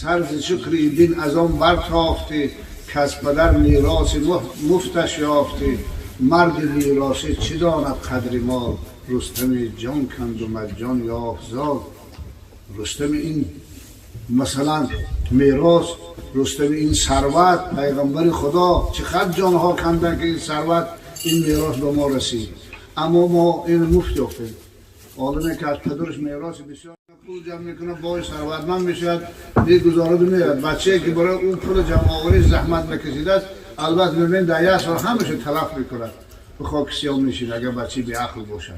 سر ز شکر این دین از آن برتافته، کز پدر میراث مفتش یافته. مرد میراثی چه داند قدر مال، رستم جان کند و مجان یافت زال. رستم این مثلا میراث، رستم این ثروت، پیغمبر خدا چقدر جانها کندن که این ثروت، این میراث به ما رسید، اما ما این مفت یافتیم. آدمی که از پدرش میراث بسیار پول جمع میکنه، باید ثروتمند میشد، میگذارد و میاد. بچه که برای اون پول جمع آوری زحمت نکشیده است، البته ببین در یک سال همشه تلف میکند، به خاک سیاه میشین اگر بچه بی عقل باشد.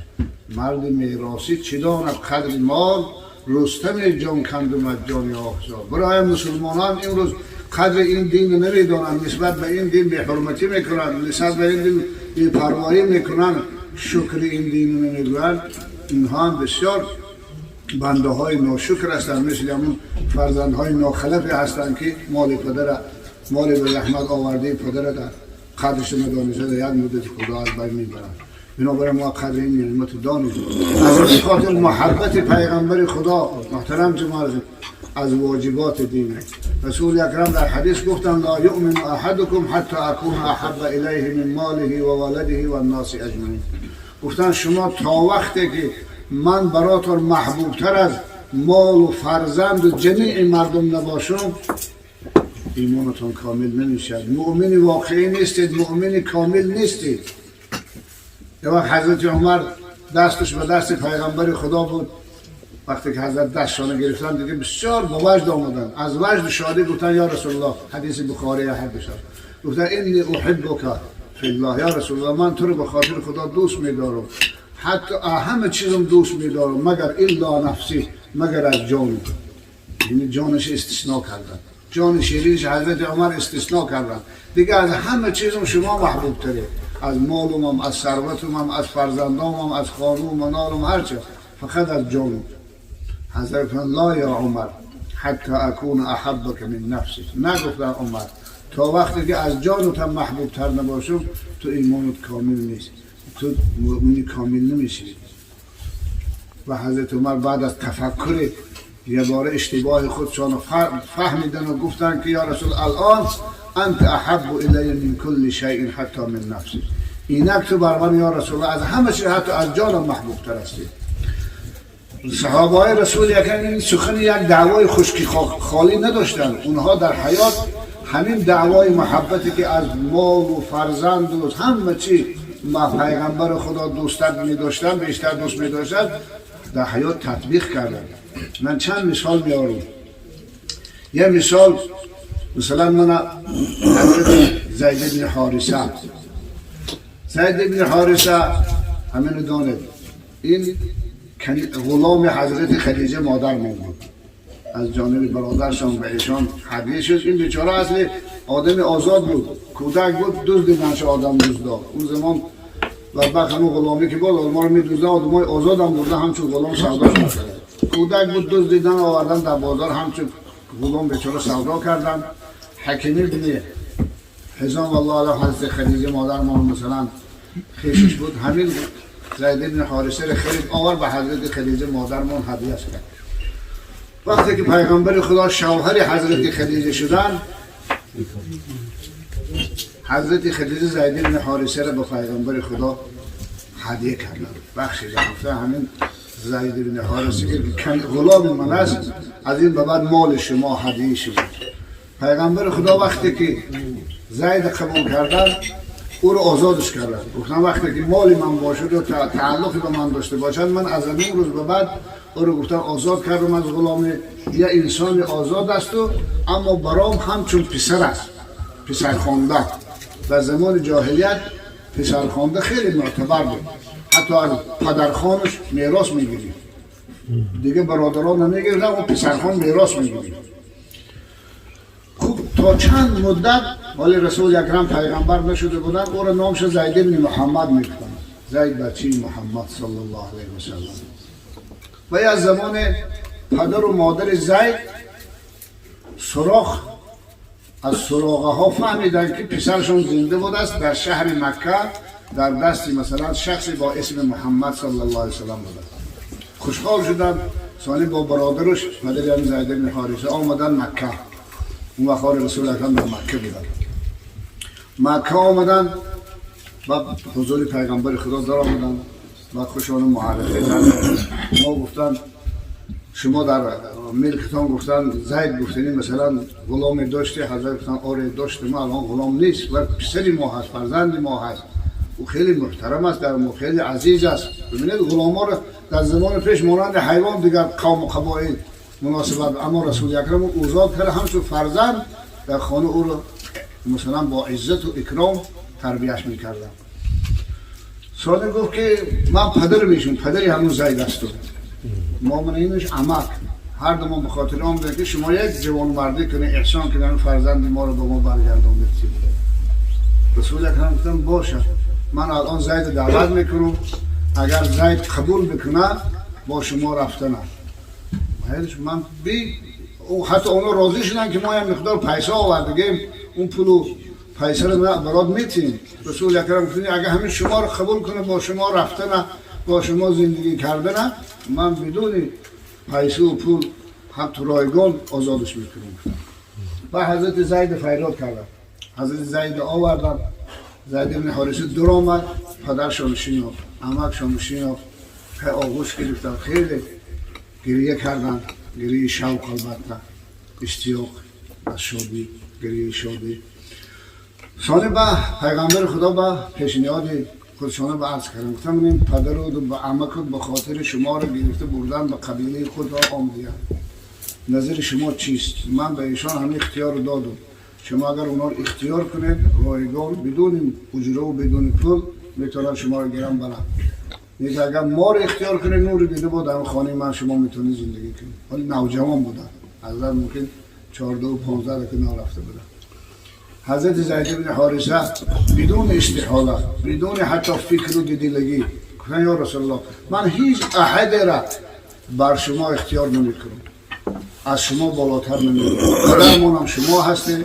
مرد میراثی چه داند قدر مال، رستم جان کند و مجان یافت زال. برای مسلمانان امروز قدر این دین نمیدانند، نسبت به این دین به حرمتی میکنند، نسبت به این دین بی پروایی میکنند، شکر این دین نمیگویند. اینها هم بسیار بنده های ناشکر هستند، مثل همون فرزند های ناخلفی هستند که مال پدر، مال به رحمت آورده پدر در قدرش ندانسته، در یک مدت خدا از بین میبرند. بنابراین ما قدر این نعمت دانیم. از خاطر محبت پیغمبر خدا محترم جماعت، از واجبات دین رسول اکرم در حدیث گفتن لا یؤمن احدکم حتی اکون احب الیه من ماله و ولده و الناس اجمعین. گفتن شما تا وقتی که من براتون محبوب تر از مال و فرزند و جمیع مردم نباشم، ایمانتون کامل نمیشد، مؤمن واقعی نیستید، مؤمن کامل نیستید. یه وقت حضرت عمر دستش به دست پیغمبر خدا بود، وقتی که حضرت دستشانه گرفتن دیگه بسیار با وجد آمدن، از وجد شادی گفتن یا رسول الله، حدیث بخاری حدیث گفتن انی احبک فی الله، یا رسول الله من تو رو به خاطر خدا دوست می‌دارم، حتی همه چیزم دوست می‌دارم مگر الا نفسی، مگر از جان. یعنی جانش استثناء کردن، جان شیرینش حضرت عمر استثناء کردن، دیگه از همه چیزم شما محبوب تره، از مالم، از ثروتم، از فرزندانم، از خانوم و نالم، هرچه، فقط از جانم. حضرت لا یا عمر حتی اکون احبک من نفسک، نگفتن عمر تا وقتی که از جانت هم محبوب تر نباشم تو ایمانت کامل نیست، تو مؤمن کامل نمیشی. و حضرت عمر بعد از تفکر یه بار اشتباه خودشان فهمیدن و گفتن که یا رسول الان انت احب الی من کل شیء حتی من نفسک، اینک تو بر من یا رسول الله از همه چیز حتی از جانم محبوب تر هستی. صحابه های رسول اکرم این سخن یک دعوای خشکی خالی نداشتن، اونها در حیات همین دعوای محبتی که از مال و فرزند و همه چی پیغمبر خدا دوستت می داشتن، بیشتر دوست می داشتن، در حیات تطبیق کردن. من چند مثال میارم. یه مثال، مثلا من زید بن حارثه، زید بن حارثه همین دانه این غلام حضرت خدیجه مادر من بود، از جانب برادرشان به ایشان هدیه شد. این بیچاره اصل آدم آزاد بود، کودک بود، دزد نشه آدم دزدا. اون زمان بدبخت همون غلامی که بود ما رو می‌دوزدن، آدمای آزاد هم بوده، همچون غلام سودا شد. کودک بود، دزد دیدن آوردن در بازار، همچون غلام بیچاره سودا کردن. حکیمی بن حزام الله علیه حضرت خدیجه مادر ما مثلا خیشش بود، همین زید بن حارثه را خرید آورد به حضرت خدیجه مادرمان هدیه کرد. وقتی که پیغمبر خدا شوهر حضرت خدیجه شدن، حضرت خدیجه زید بن حارثه را به پیغمبر خدا هدیه کردن، بخشیدن. گفتن همین زید بن حارثه که غلام من است، از این به بعد مال شما هدیه شد. پیغمبر خدا وقتی که زید قبول کردن او رو آزادش کردن. گفتن وقتی که مالی من باشد و تعلقی به من داشته باشد، من از این روز به بعد او رو گفتن آزاد کردم از غلامی. یه انسان آزاد است و اما برام همچون پسر است، پسر خوانده. در زمان جاهلیت پسر خوانده خیلی معتبر بود، حتی از پدرخوانش میراث میگیرید، دیگه برادران نمیگیرد و پسرخوان میراث میگیرید. خوب تا چند مدت ولی رسول اکرم پیغمبر نشده بودن، او را نامش زید بن محمد میگفتن، زید بچه محمد صلی الله علیه و سلم. و از زمان پدر و مادر زید سراغ از سراغه ها فهمیدن که پسرشون زنده بوده است در شهر مکه، در دستی مثلا شخصی با اسم محمد صلی الله علیه و سلم بوده. خوشحال شدن، ثانی با برادرش پدر زید بن حارثه آمدن مکه. اون وقت رسول اکرم در مکه بودن. مکه آمدن و حضور پیغمبر خدا در آمدن و خوشان معرفه کردن. ما گفتن شما در ملکتان گفتن زید گفتنی مثلا غلام داشته، حضرت گفتن آره داشته، ما الان غلام نیست و پسری ما هست، فرزند ما هست، او خیلی محترم است در ما، خیلی عزیز است. ببینید غلام ها را در زمان پیش مانند حیوان دیگر قوم و قبایل مناسبت، اما رسول اکرم اوضاع کرده همچون فرزند در خانه او را مثلا با عزت و اکرام تربیتش میکردم. ثانی گفت که من پدر میشم، پدری همون زید است. ما من اینش عمک هر دو ما به خاطر آمده که شما یک جوان مردی کنه احسان کنه فرزند ما رو به ما برگردونید. رسول اکرم گفتن باشه، من الان زید دعوت میکنم، اگر زید قبول بکنه با شما رفتنم. من حتی اونا راضی شدن که ما یک مقدار پیسه آوردگیم، اون پولو پیسه رو برات میتیم. رسول اکرم گفتن اگر همین شما رو قبول کنه با شما رفتنه، با شما زندگی کردنه، من بدون پیسه و پول هم تو رایگان آزادش میکنم. و حضرت زید فریاد کردن، حضرت زید آوردن، زید بن حارثه در آمد، پدرشان شناخت، عمکشان شناخت، آغوش گرفتن، خیلی گریه کردن، گریه شوق البته، اشتیاق و شادی، گریه شادی. ثانی با پیغمبر خدا با پیشنهاد خودشانه به عرض کردن، گفتم این پدر و عمکت به خاطر شما رو گرفته بردن به قبیله خود را آمدیدن، نظر شما چیست؟ من به ایشان همه اختیار رو دادم، شما اگر اونا رو اختیار کنید رایگان بدون اجره و بدون پول میتونن شما رو گرم برن. میگه اگر ما رو اختیار کنید نور دیده بود در خانه من شما میتونید زندگی کنید. ولی نوجوان بودن، حضرت ممکن 14 و 15 که نرفته بودن. حضرت زید بن حارثه بدون استحاله، بدون حتی فکر و دیدگی گفتن یا رسول الله من هیچ احد را بر شما اختیار نمیکنم، از شما بالاتر نمیکنم، پدرمونم شما هسته،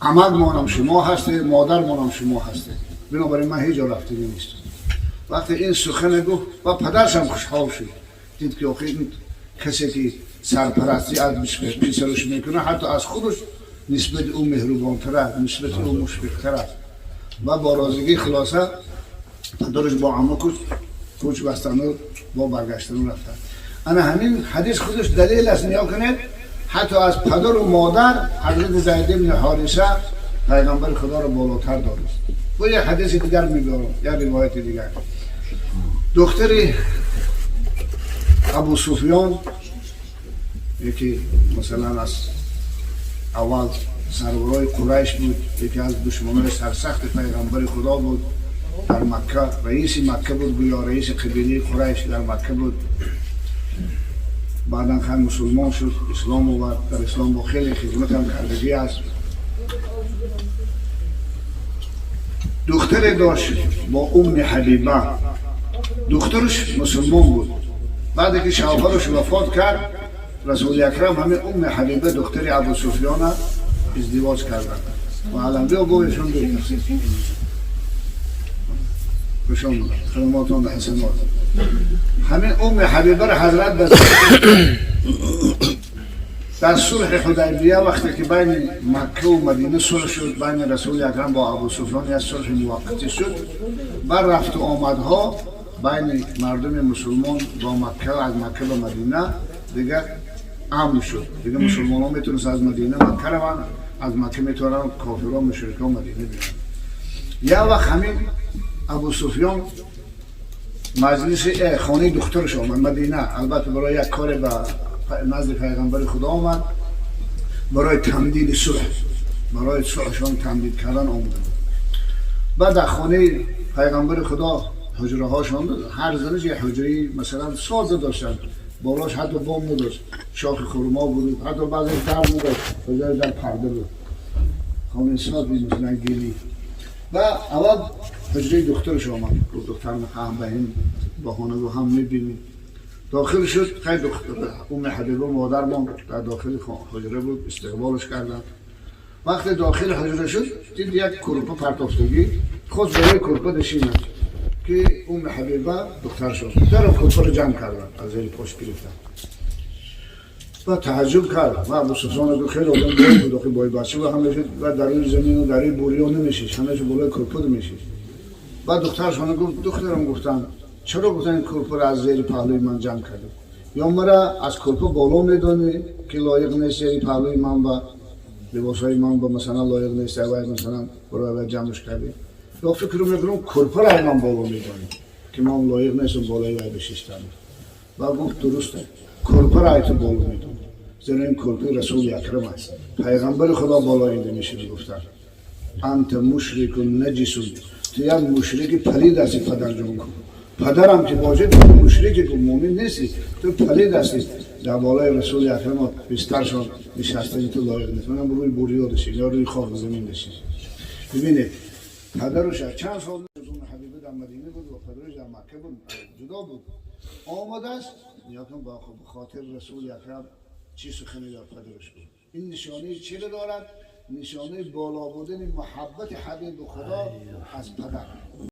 عمکمونم شما هسته، مادرمونم شما هسته، بنابراین من هیچ جا رفتنی نیستم. وقتی این سخن گفت و پدرش هم خوشحال شد، دید که آخه این کسی که سرپرستی از پسرش میکنه حتی از خودش نسبت او مهربانتر است، نسبت او مشفقتر است و با رازگی خلاصه پدرش با عمکش کوچ بستن و با برگشتن رفتن. انا همین حدیث خودش دلیل است نیا کنید حتی از پدر و مادر حضرت زید بن حارثه پیغمبر خدا را بالاتر دانست. و یک حدیث دیگر میگم، یک روایت دیگر. دختری ابو سفیان یکی مثلا از اول سرورای قریش بود، یکی از دشمنان سرسخت پیغمبر خدا بود در مکه، رئیس مکه بود، گویا رئیس قبیله قریش در مکه بود. بعدا خیلی مسلمان شد، اسلام آورد، در اسلام با خیلی خدمت هم کردگی است. دختر داشت با ام حبیبه، دخترش مسلمان بود. بعد که شوهرش وفات کرد رسول اکرم همه ام حبیبه دختر ابو سفیان ازدواج کردن و الان بیا بایشون بید بشون خدماتان حسنات. همین ام حبیبه را حضرت در صلح حدیبیه وقتی که بین مکه و مدینه صلح شد، بین رسول اکرم با ابو سفیان یک صلح موقتی شد، بر رفت و آمدها بین مردم مسلمان با مکه، از مکه به مدینه دیگر امن شد. دیگه مسلمان ها میتونست از مدینه مکه روند، از مکه میتونن کافران مشرکان مدینه بیان. یا وقت همین ابو سفیان مجلس خانه دخترش آمد مدینه، البته برای یک کار به نزد پیغمبر خدا آمد، برای تمدید صلح، برای صلحشان تمدید کردن آمده. بعد در خانه پیغمبر خدا حجره هاشان هر زنش یک حجره مثلا ساده داشتن، بالاش حتی بام نداشت، شاخ خرما بود، حتی بعضی در نداشت، حجره در پرده بود، خانه سادی مثلا گلی. و اول حجره دخترش آمد، دختر هم به این بهانه رو هم میبینیم. داخل شد، خیلی دختر ام حبیبه مادر ما در داخل حجره بود، استقبالش کردن. وقتی داخل حجره شد دید یک کرپه پرتافتگی، خود برای کرپه نشیند که ام حبیبه دختر شد. در کرپه رو جمع کردن، از زیر پشت گرفتن. و تعجب کرد و ابو سفیان که خیلی آدم بایی بود آخه بای بچه و همه و در این زمین و در این بوریا نمیشیش همه شو بالای کرپد میشیش بعد دخترشان گفت دخترم گفتن چرا گفتن این کرپد را از زیر پهلوی من جمع کرده یا مرا از کرپد بالا میدونی که لایق نیست زیر پهلوی من و لباسای من با مثلا لایق نیست و مثلا برای جمعش کردی یا فکر میکنم کرپد را من بالا میدونی که من لایق نیستم بالای وای بشیستم و گفت درسته کرپد را تو بالا میدونی زیرا این کرپد رسول اکرم است پیغمبر خدا بالا اینده میشه گفتن انت مشرک نجس تو یک مشرک پلید هستی پدر جون کن پدرم که واجد تو مشرکی که مومن نیستی تو پلید هستی در بالای رسول اکرم بسترشان نشسته تو لایق نیست منم روی بوریا داشتیم یا روی خاک زمین داشتیم ببینید پدرش چند سال اون حبیبه در مدینه بود و پدرش در مکه بود جدا بود آمده است نیاکم با خاطر رسول اکرم چی سخنی در پدرش بود این نشانه چی دارد نشانه بالا بودن محبت حبیب خدا از پدر